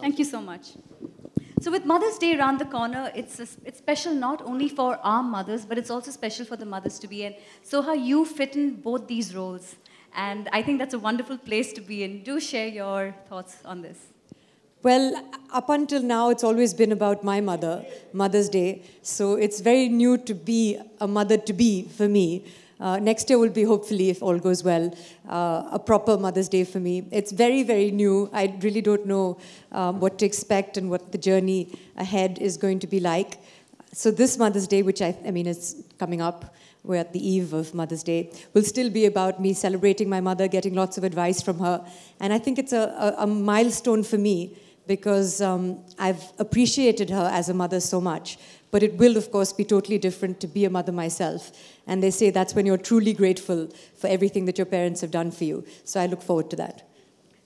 Thank you so much. So with Mother's Day around the corner, it's special not only for our mothers, but it's also special for the mothers to be in. So how you fit in both these roles. And I think that's a wonderful place to be in. Do share your thoughts on this. Well, up until now, it's always been about my mother, Mother's Day. So it's very new to be a mother-to-be for me. Next year will be, hopefully, if all goes well, a proper Mother's Day for me. It's very, very new. I really don't know what to expect and what the journey ahead is going to be like. So this Mother's Day, which I mean, is coming up, we're at the eve of Mother's Day, will still be about me celebrating my mother, getting lots of advice from her. And I think it's a milestone for me because I've appreciated her as a mother so much. But it will, of course, be totally different to be a mother myself. And they say that's when you're truly grateful for everything that your parents have done for you. So I look forward to that.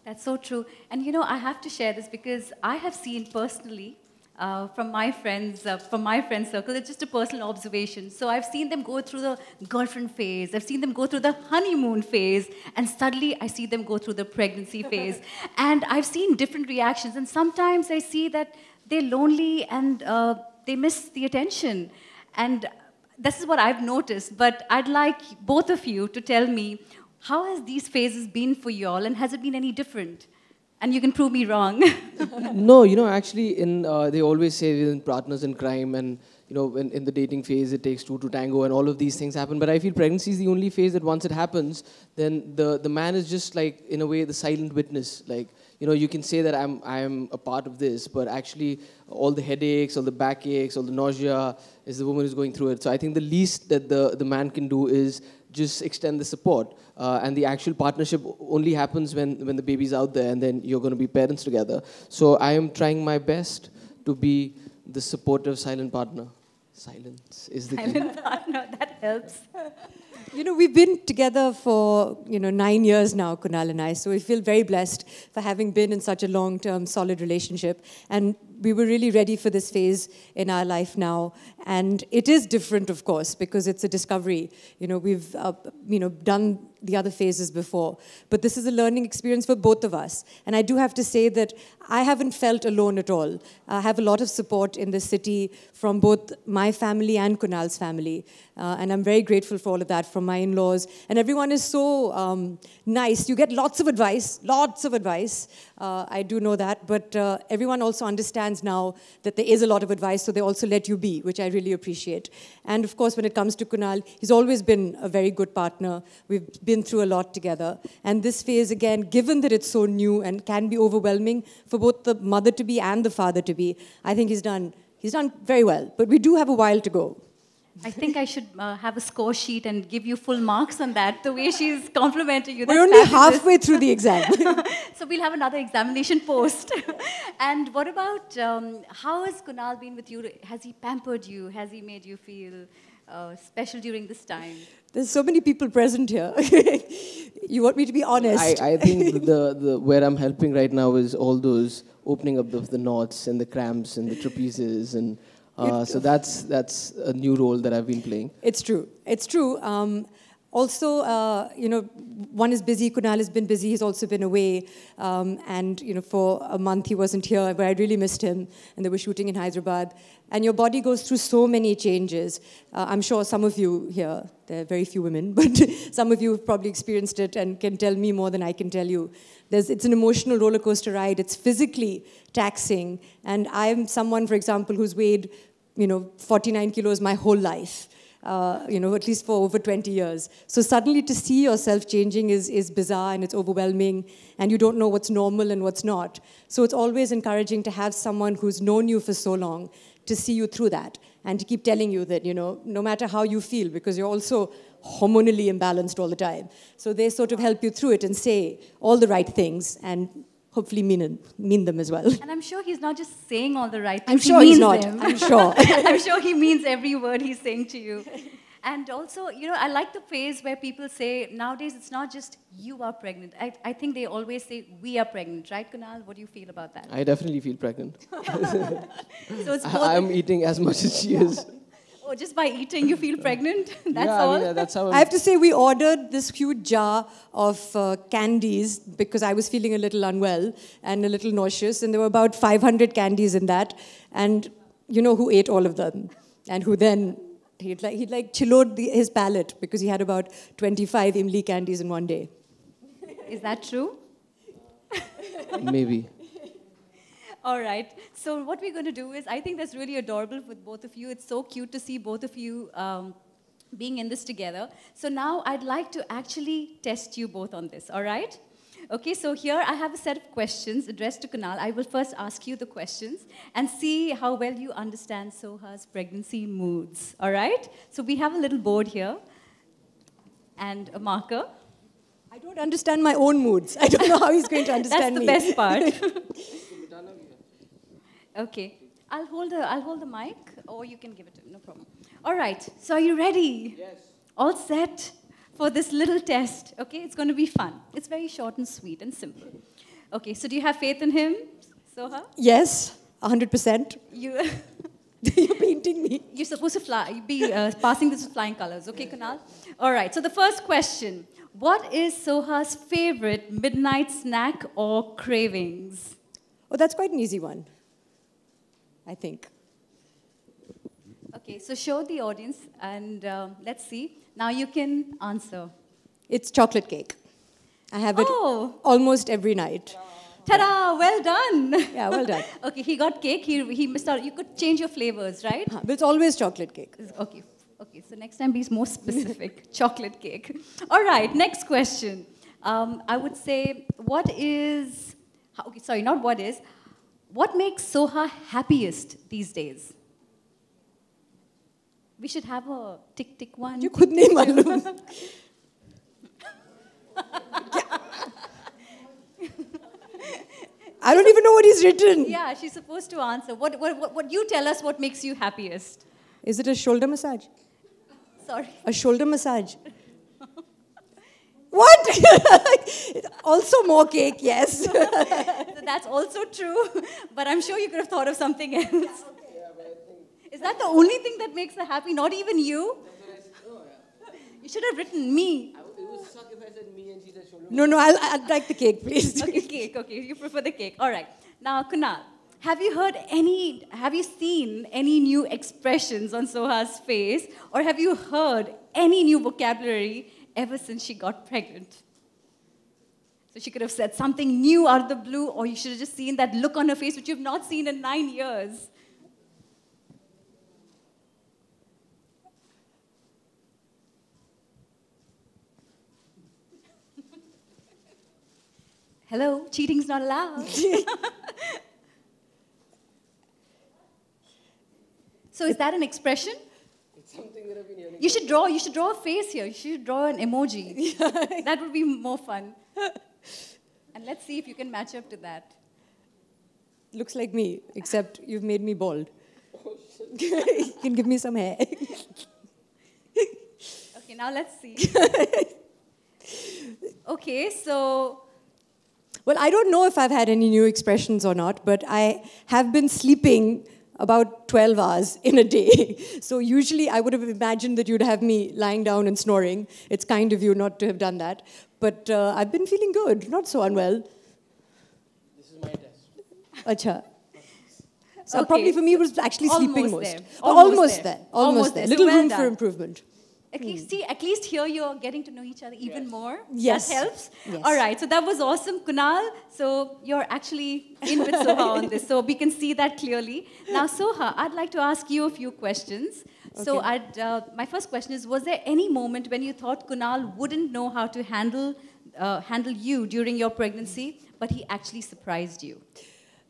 That's so true. And you know, I have to share this because I have seen personally from my friends circle, it's just a personal observation. So I've seen them go through the girlfriend phase, I've seen them go through the honeymoon phase, and suddenly I see them go through the pregnancy phase. And I've seen different reactions, and sometimes I see that they're lonely and they miss the attention. And this is what I've noticed, but I'd like both of you to tell me, how has these phases been for you all, and has it been any different? And you can prove me wrong. No, actually, they always say in partners in crime, and in the dating phase, it takes two to tango, and all of these things happen. But I feel pregnancy is the only phase that once it happens, then the man is just like, in a way, the silent witness. Like, you can say that I'm a part of this, but actually, all the headaches, all the backaches, all the nausea is the woman who's going through it. So I think the least that the man can do is just extend the support. And the actual partnership only happens when the baby's out there, and then you're going to be parents together. So I am trying my best to be the supportive silent partner. Silence is the key. Silent partner, that helps. We've been together for, 9 years now, Kunal and I, so we feel very blessed for having been in such a long-term, solid relationship. And we were really ready for this phase in our life now. And it is different, of course, because it's a discovery. We've, done the other phases before. But this is a learning experience for both of us. And I do have to say that I haven't felt alone at all. I have a lot of support in the city from both my family and Kunal's family. And I'm very grateful for all of that from my in-laws. And everyone is so nice. You get lots of advice, I do know that. But everyone also understands now that there is a lot of advice, so they also let you be, which I really appreciate. And of course, when it comes to Kunal, he's always been a very good partner. We've been through a lot together. And this phase, again, given that it's so new and can be overwhelming for both the mother-to-be and the father-to-be, I think he's done very well. But we do have a while to go. I think I should have a score sheet and give you full marks on that, the way she's complimenting you. We're only halfway through the exam. So we'll have another examination post. And what about, how has Kunal been with you? Has he pampered you? Has he made you feel special during this time? There's so many people present here. You want me to be honest? I think the where I'm helping right now is all those opening up of the knots and the cramps and the trapezes and so that's a new role that I've been playing. It's true. It's true. Also, one is busy. Kunal has been busy. He's also been away. And, for a month he wasn't here, but I really missed him. And they were shooting in Hyderabad. And your body goes through so many changes. I'm sure some of you here, there are very few women, but some of you have probably experienced it and can tell me more than I can tell you. It's an emotional roller coaster ride. It's physically taxing. And I'm someone, for example, who's weighed 49 kilos my whole life, at least for over 20 years. So suddenly to see yourself changing is bizarre and it's overwhelming and you don't know what's normal and what's not. So it's always encouraging to have someone who's known you for so long to see you through that and to keep telling you that, no matter how you feel, because you're also hormonally imbalanced all the time. So they sort of help you through it and say all the right things and hopefully mean them as well. And I'm sure he's not just saying all the right things. I'm sure he's not. I'm sure. I'm sure he means every word he's saying to you. And also, I like the phrase where people say, nowadays it's not just you are pregnant. I think they always say, we are pregnant. Right, Kunal? What do you feel about that? I definitely feel pregnant. So it's both. I'm eating as much as she is. Oh, just by eating you feel pregnant? That's yeah, all? I mean, that's how I have to say, we ordered this huge jar of candies because I was feeling a little unwell and a little nauseous, and there were about 500 candies in that. And you know who ate all of them, and who then he'd chillowed his palate because he had about 25 Imli candies in one day. Is that true? Maybe. All right. So what we're going to do is, I think that's really adorable with both of you. It's so cute to see both of you being in this together. So now I'd like to actually test you both on this, all right? Okay, so here I have a set of questions addressed to Kunal. I will first ask you the questions and see how well you understand Soha's pregnancy moods, all right? So we have a little board here and a marker. I don't understand my own moods. I don't know how he's going to understand me. That's the best part. Okay, I'll hold the mic, or you can give it to him, no problem. All right, so are you ready? Yes. All set for this little test, okay? It's going to be fun. It's very short and sweet and simple. Okay, so do you have faith in him, Soha? Yes, 100%. You're painting me. You're supposed to be passing this with flying colors, okay, Kunal? All right, so the first question. What is Soha's favorite midnight snack or cravings? Oh, that's quite an easy one, I think. Okay, so show the audience and let's see. Now you can answer. It's chocolate cake. I have it almost every night. Ta-da! Well done. Yeah, well done. Okay, he got cake. He missed out. You could change your flavors, right? But it's always chocolate cake. Okay. Okay, so next time be more specific. Chocolate cake. All right, next question. I would say, what makes Soha happiest these days? We should have a tick one. You could name malum. I don't even know what he's written. Yeah, she's supposed to answer. What you tell us what makes you happiest? Is it a shoulder massage? Sorry. A shoulder massage. What? Also more cake, yes. So that's also true, but I'm sure you could have thought of something else. Is that the only thing that makes her happy? Not even you? You should have written me. It would suck if I said me and she said shoulder. No, I'd like the cake, please. Okay, cake. Okay, you prefer the cake. All right. Now, Kunal, have you seen any new expressions on Soha's face, or have you heard any new vocabulary ever since she got pregnant? So she could have said something new out of the blue, or you should have just seen that look on her face, which you've not seen in 9 years. Hello, cheating's not allowed. So is that an expression? It's something that I've been hearing. You should draw a face here. You should draw an emoji. That would be more fun. And let's see if you can match up to that. Looks like me, except you've made me bald. You can give me some hair. Okay, now let's see. Okay, so... Well, I don't know if I've had any new expressions or not, but I have been sleeping about 12 hours in a day. So usually I would have imagined that you'd have me lying down and snoring. It's kind of you not to have done that. But I've been feeling good, not so unwell. This is my test. Acha. So Okay, probably for me it was actually sleeping most. there. Almost there. Almost there. So Little well room done. for improvement. At least here you're getting to know each other even more. Yes. That helps. Yes. All right, so that was awesome, Kunal. So you're actually in with Soha on this, so we can see that clearly. Now, Soha, I'd like to ask you a few questions. So my first question is, was there any moment when you thought Kunal wouldn't know how to handle you during your pregnancy, but he actually surprised you?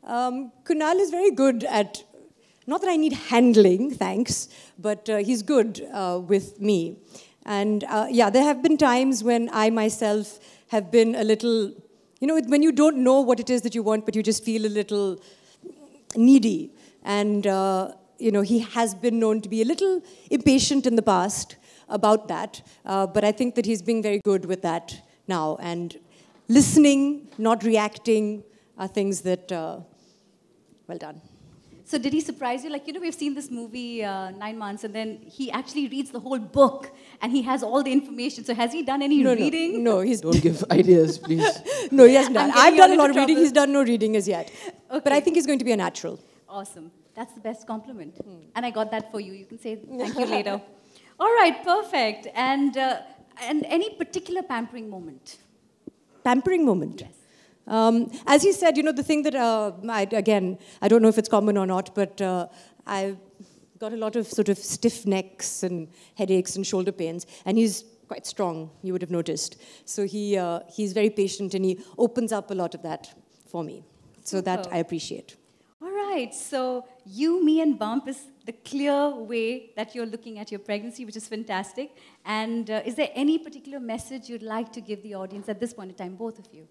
Kunal is very good at, not that I need handling, thanks, but he's good with me. And there have been times when I myself have been a little, when you don't know what it is that you want, but you just feel a little needy. And, he has been known to be a little impatient in the past about that. But I think that he's being very good with that now. And listening, not reacting, are things that, well done. So did he surprise you? Like, we've seen this movie, 9 months, and then he actually reads the whole book, and he has all the information. So has he done any reading? No, he's... Don't give ideas, please. No, he hasn't done. I'm getting I've done a into lot of reading. trouble. He's done no reading as yet. Okay. But I think he's going to be a natural. Awesome. That's the best compliment. And I got that for you. You can say thank you later. All right, perfect. And any particular pampering moment? Pampering moment? Yes. As he said, the thing that, I don't know if it's common or not, but I've got a lot of sort of stiff necks and headaches and shoulder pains, and he's quite strong, you would have noticed. So he's very patient, and he opens up a lot of that for me. So that I appreciate. All right, so you, me, and Bump is the clear way that you're looking at your pregnancy, which is fantastic. And is there any particular message you'd like to give the audience at this point in time, both of you?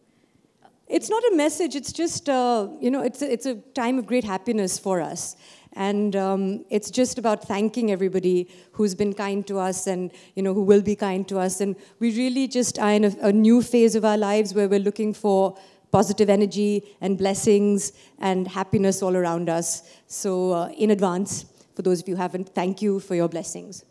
It's not a message, it's just, it's a time of great happiness for us. And it's just about thanking everybody who's been kind to us and, who will be kind to us. And we really just are in a new phase of our lives where we're looking for positive energy and blessings and happiness all around us. So in advance, for those of you who haven't, thank you for your blessings.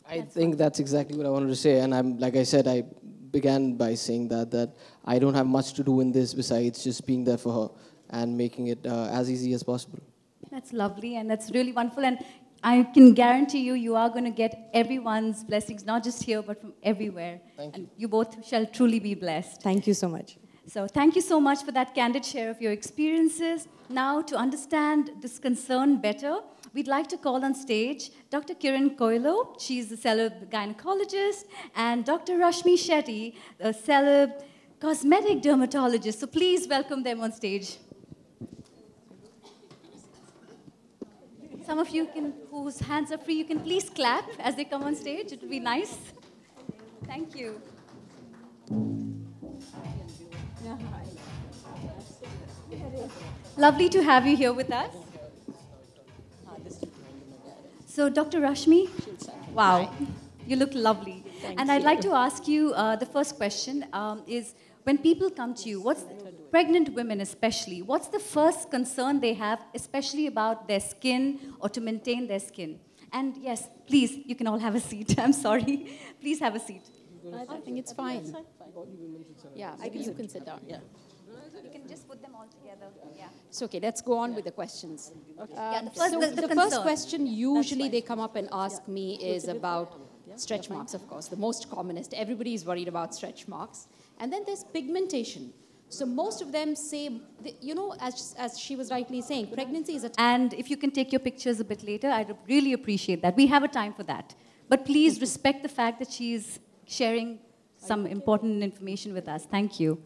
I think that's exactly what I wanted to say. And like I said, I began by saying that I don't have much to do in this besides just being there for her and making it as easy as possible. That's lovely, and that's really wonderful. And I can guarantee you, you are going to get everyone's blessings, not just here, but from everywhere. Thank you. And you both shall truly be blessed. Thank you so much. So thank you so much for that candid share of your experiences. Now, to understand this concern better, we'd like to call on stage Dr. Kiran Koilo. She's a celeb gynecologist, and Dr. Rashmi Shetty, a celeb cosmetic dermatologist. So please welcome them on stage. Some of you whose hands are free, you can please clap as they come on stage. It would be nice. Thank you. Lovely to have you here with us. So, Dr. Rashmi, wow, you look lovely. And I'd like to ask you, the first question is, when people come to you, pregnant women especially, what's the first concern they have, especially about their skin or to maintain their skin? And yes, please, you can all have a seat. I'm sorry. Please have a seat. I think it's fine. Yeah, maybe you can sit down. Yeah. You can just put them all together. Yeah. It's okay. Let's go on with the questions. Yeah, the first concern. question usually they come up and ask me is about stretch marks, of course. The most commonest. Everybody is worried about stretch marks. And then there's pigmentation. So most of them say, as she was rightly saying, pregnancy is a... And if you can take your pictures a bit later, I'd really appreciate that. We have a time for that. But please respect the fact that she's sharing some important information with us. Thank you.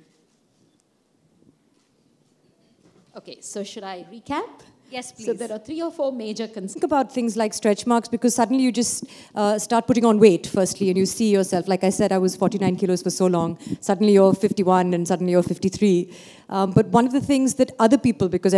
Okay, so should I recap? Yes, please. So there are 3 or 4 major concerns. Think about things like stretch marks because suddenly you just start putting on weight firstly and you see yourself. Like I said, I was 49 kilos for so long. Suddenly you're 51 and suddenly you're 53. But one of the things that other people, because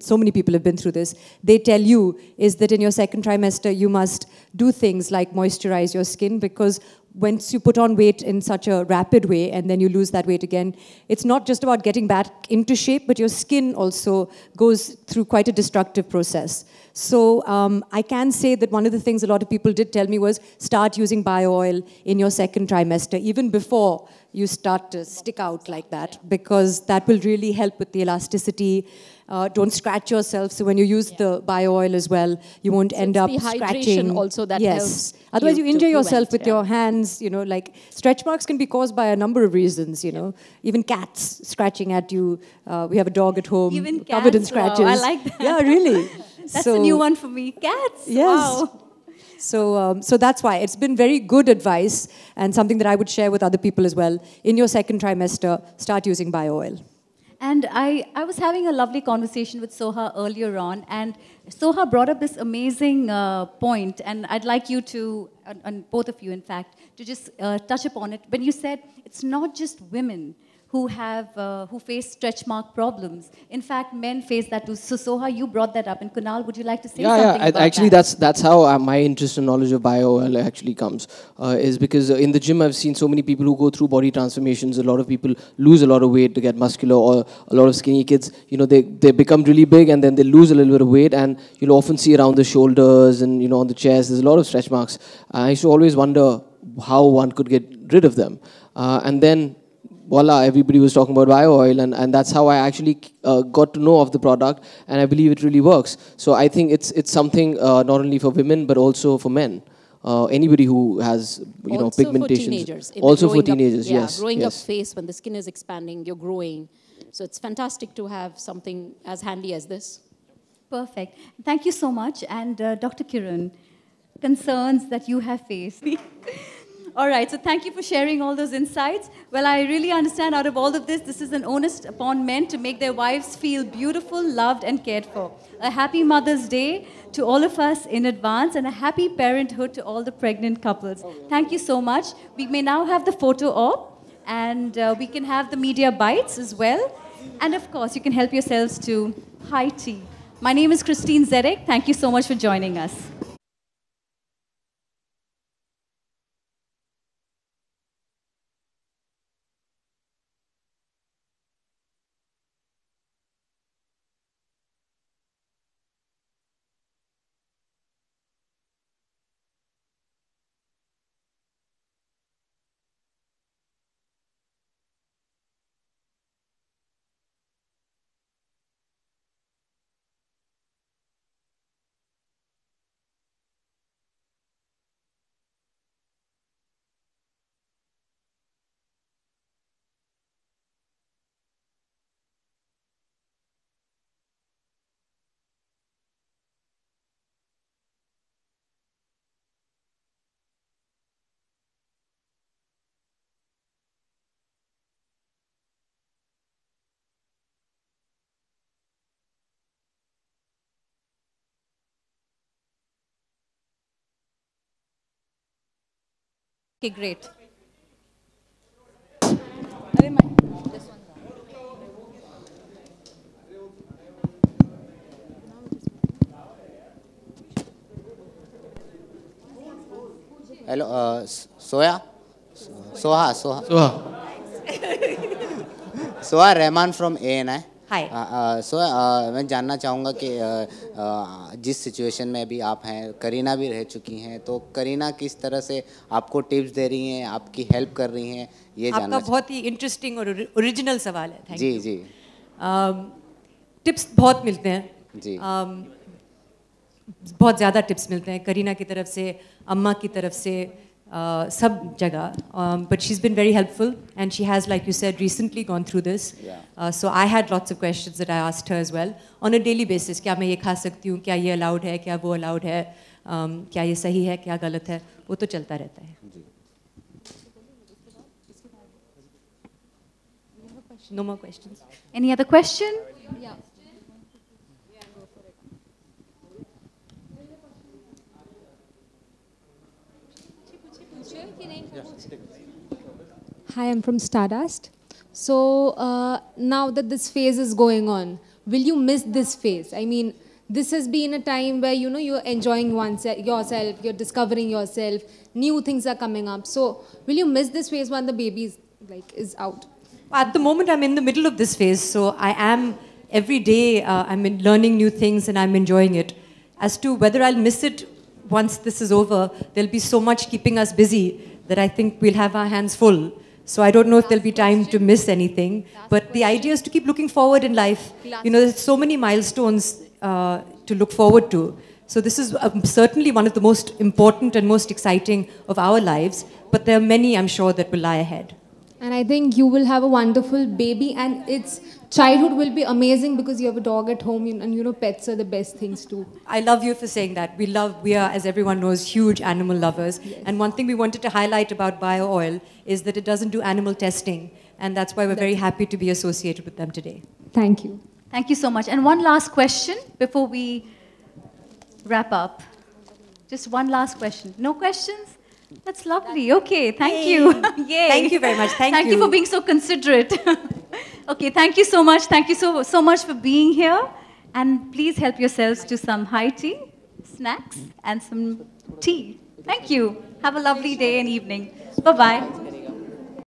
so many people have been through this, they tell you is that in your second trimester you must do things like moisturize your skin because once you put on weight in such a rapid way and then you lose that weight again, it's not just about getting back into shape, but your skin also goes through quite a destructive process. So I can say that one of the things a lot of people did tell me was start using bio oil in your second trimester, even before you start to stick out like that, because that will really help with the elasticity. Don't scratch yourself. So when you use the bio oil as well, you won't end up scratching. Also that helps. Otherwise, you injure yourself prevent, with your hands. Like stretch marks can be caused by a number of reasons. Even cats scratching at you. We have a dog at home Even covered in cats? scratches. Wow, I like that. Yeah, really. That's a new one for me. Cats. Yes. Wow. So that's why it's been very good advice and something that I would share with other people as well. In your second trimester, start using bio oil. And I was having a lovely conversation with Soha earlier on, and Soha brought up this amazing point, and I'd like you to, and both of you in fact, to just touch upon it. When you said it's not just women who face stretch mark problems. In fact, men face that too. So Soha, you brought that up, and Kunal, would you like to say something about actually, that? that's how my interest and knowledge of bio oil actually comes. Is because in the gym I've seen so many people who go through body transformations. A lot of people lose a lot of weight to get muscular, or a lot of skinny kids, they become really big and then they lose a little bit of weight, and you'll often see around the shoulders and on the chest. There's a lot of stretch marks. I used to always wonder how one could get rid of them, and then voila, everybody was talking about bio oil, and that's how I actually got to know of the product, and I believe it really works. So I think it's something not only for women but also for men. Anybody who has also pigmentation. For teenagers. Also for teenagers, yes. Growing yes. up face, when the skin is expanding, you're growing. So it's fantastic to have something as handy as this. Perfect. Thank you so much. And Dr. Kiran, concerns that you have faced. All right, so thank you for sharing all those insights. Well, I really understand out of all of this, this is an onus upon men to make their wives feel beautiful, loved, and cared for. A happy Mother's Day to all of us in advance, and a happy parenthood to all the pregnant couples. Thank you so much. We may now have the photo op, and we can have the media bites as well. And of course, you can help yourselves to high tea. My name is Christine Zedek. Thank you so much for joining us. Okay, great. Hello, Soha. Soha Rahman from ANI. Hi. मैं जानना चाहूँगा कि जिस situation में अभी आप हैं, करीना भी रह चुकी हैं, तो करीना किस तरह से आपको टिप्स दे रही हैं, आपकी हेल्प कर रही हैं, ये जानना आपका बहुत ही इंटरेस्टिंग और ओरिजिनल सवाल है। Thank you. जी। टिप्स बहुत मिलते हैं जी। बहुत ज़्यादा टिप्स मिलते हैं करीना की तरफ से, अम्मा की तरफ से, सब जगह. But she's been very helpful, and she has, like you said, recently gone through this. So I had lots of questions that I asked her as well on a daily basis. क्या मैं ये खा सकती हूँ? क्या ये allowed है? क्या वो allowed है? क्या ये सही है? क्या गलत है? वो तो चलता रहता है. No more questions. Any other question? Yeah. Hi, I'm from Stardust. So now that this phase is going on, will you miss this phase? I mean, this has been a time where you're enjoying yourself, you're discovering yourself, new things are coming up. So will you miss this phase when the baby is out? At the moment, I'm in the middle of this phase, so I am every day. I'm learning new things and I'm enjoying it. As to whether I'll miss it once this is over, there'll be so much keeping us busy that I think we'll have our hands full. So I don't know if there'll be time to miss anything. But the idea is to keep looking forward in life. There's so many milestones to look forward to. So this is certainly one of the most important and most exciting of our lives. But there are many, I'm sure, that will lie ahead. And I think you will have a wonderful baby, and its childhood will be amazing because you have a dog at home, and pets are the best things too. I love you for saying that. We are, as everyone knows, huge animal lovers. Yes. And one thing we wanted to highlight about Bio Oil is that it doesn't do animal testing. And that's why we're very happy to be associated with them today. Thank you. Thank you so much. And one last question before we wrap up. Just one last question. No questions? That's lovely. Okay, thank you. Yay. Thank you very much. Thank you you. for being so considerate. Okay, thank you so much. Thank you so much for being here. And please help yourselves to some high tea, snacks, and some tea. Thank you. Have a lovely day and evening. Bye-bye.